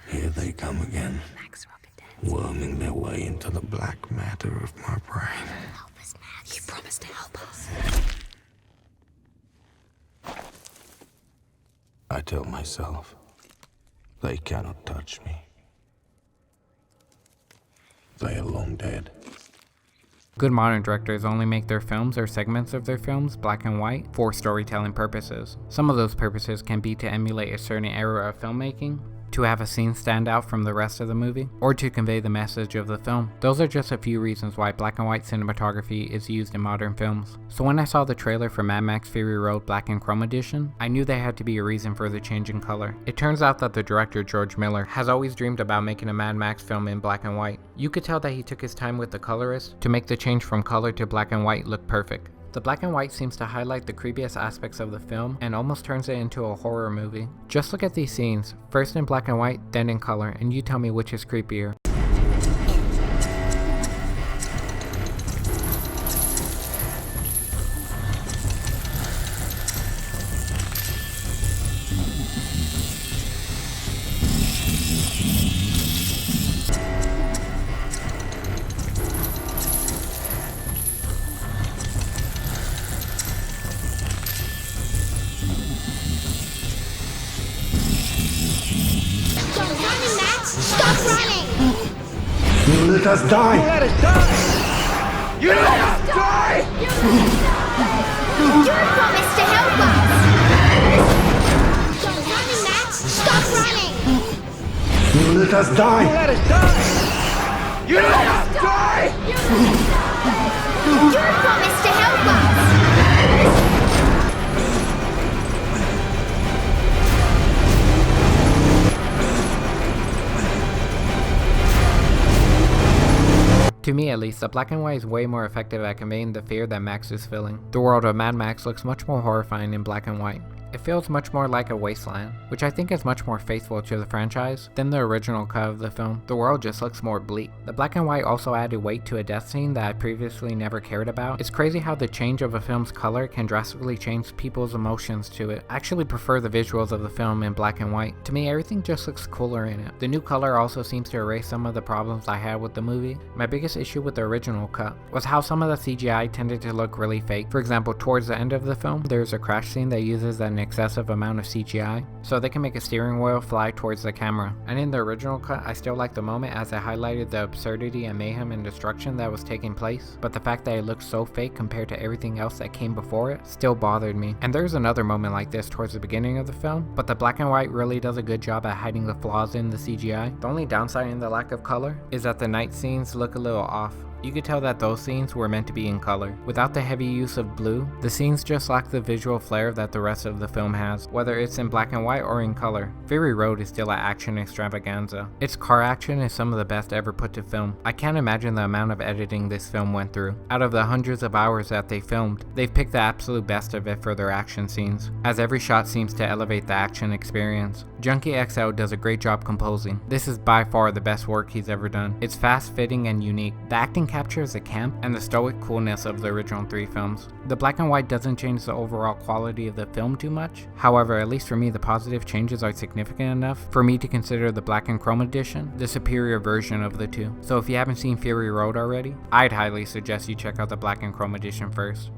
Here they come again, worming their way into the black matter of my brain. Help us, Max. You promised to help us. I tell myself, they cannot touch me. They are long dead. Good modern directors only make their films or segments of their films black and white for storytelling purposes. Some of those purposes can be to emulate a certain era of filmmaking, to have a scene stand out from the rest of the movie, or to convey the message of the film. Those are just a few reasons why black and white cinematography is used in modern films. So when I saw the trailer for Mad Max Fury Road Black and Chrome Edition, I knew there had to be a reason for the change in color. It turns out that the director George Miller has always dreamed about making a Mad Max film in black and white. You could tell that he took his time with the colorist to make the change from color to black and white look perfect. The black and white seems to highlight the creepiest aspects of the film and almost turns it into a horror movie. Just look at these scenes, first in black and white, then in color, and you tell me which is creepier. You let us die! You let us die! You let us die! You promised to help us! Stop running, Max! Stop running! You let us die! You let us die! You let us die! You promised to help us! To me at least, the black and white is way more effective at conveying the fear that Max is feeling. The world of Mad Max looks much more horrifying in black and white. It feels much more like a wasteland, which I think is much more faithful to the franchise than the original cut of the film. The world just looks more bleak. The black and white also added weight to a death scene that I previously never cared about. It's crazy how the change of a film's color can drastically change people's emotions to it. I actually prefer the visuals of the film in black and white. To me, everything just looks cooler in it. The new color also seems to erase some of the problems I had with the movie. My biggest issue with the original cut was how some of the CGI tended to look really fake. For example, towards the end of the film, there's a crash scene that uses an excessive amount of CGI, so they can make a steering wheel fly towards the camera. And in the original cut, I still liked the moment as it highlighted the absurdity and mayhem and destruction that was taking place, but the fact that it looked so fake compared to everything else that came before it still bothered me. And there's another moment like this towards the beginning of the film, but the black and white really does a good job at hiding the flaws in the CGI. The only downside in the lack of color is that the night scenes look a little off. You could tell that those scenes were meant to be in color. Without the heavy use of blue, the scenes just lack the visual flair that the rest of the film has, whether it's in black and white or in color. Fury Road is still an action extravaganza. Its car action is some of the best ever put to film. I can't imagine the amount of editing this film went through. Out of the hundreds of hours that they filmed, they've picked the absolute best of it for their action scenes, as every shot seems to elevate the action experience. Junkie XL does a great job composing. This is by far the best work he's ever done. It's fast, fitting, and unique. The acting captures the camp and the stoic coolness of the original three films. The black and white doesn't change the overall quality of the film too much. However, at least for me, the positive changes are significant enough for me to consider the black and chrome edition the superior version of the two. So if you haven't seen Fury Road already, I'd highly suggest you check out the black and chrome edition first.